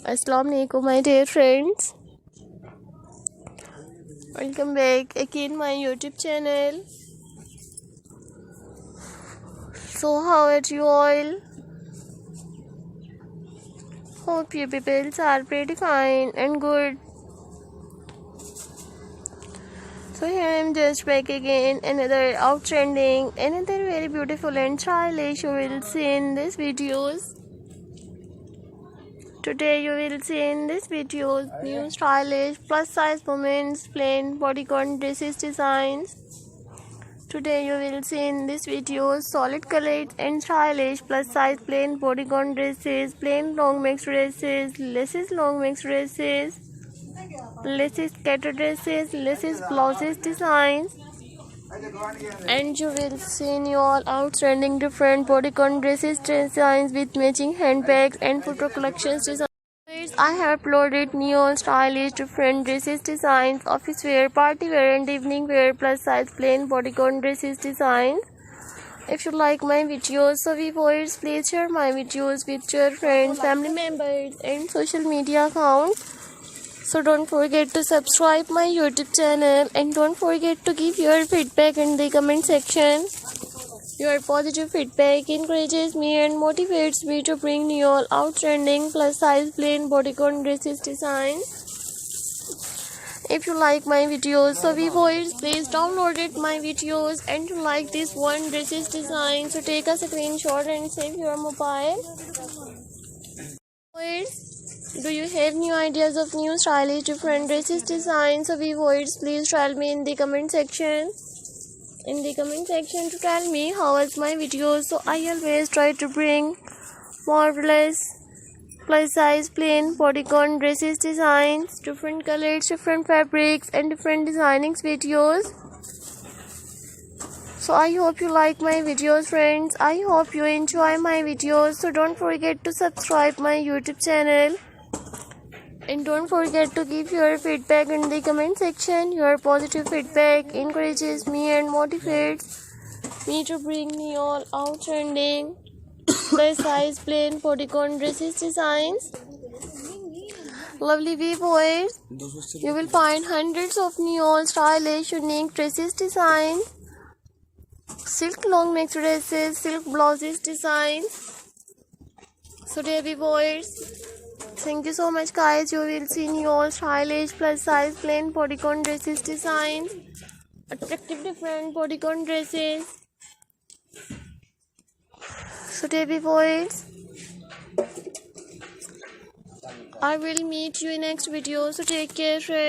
Assalamu alaikum my dear friends. Welcome back again my YouTube channel. So how are you all? Hope you people are pretty fine and good. So here I am just back again, another outstanding, another very beautiful and stylish you will see in this videos. Today you will see in this video new stylish plus size women's plain bodycon dresses designs. Today you will see in this video solid colored and stylish plus size plain bodycon dresses, plain long mixed dresses, laces long mixed dresses, laces skater dresses, laces blouses designs. And you will see your outstanding different bodycon dresses designs with matching handbags and photo collections designs. I have uploaded new stylish different dresses designs, office wear, party wear and evening wear plus size plain bodycon dresses designs. If you like my videos, so viewers, please share my videos with your friends, family members and social media accounts. So don't forget to subscribe my YouTube channel and don't forget to give your feedback in the comment section. Your positive feedback encourages me and motivates me to bring you all outstanding plus size plain bodycon dresses designs. If you like my videos, so viewers, please download my videos and to like this one dresses design. So take a screenshot and save your mobile. Do you have new ideas of new stylish different dresses designs? So viewers, please tell me in the comment section. To tell me how was my videos. So I always try to bring marvelous plus size plain bodycon dresses designs, different colors, different fabrics and different designing videos. So I hope you like my videos friends. I hope you enjoy my videos. So don't forget to subscribe my YouTube channel. And don't forget to give your feedback in the comment section. Your positive feedback encourages me and motivates me to bring you all outstanding plus size plain bodycon dresses designs. Lovely viewers, you will find hundreds of new stylish unique dresses designs, silk long mixed dresses, silk blouses designs. So dear viewers, thank you so much guys. You will see new stylish plus size plain bodycon dresses designs, attractive different bodycon dresses. So dear viewers, I will meet you in next video. So take care friends.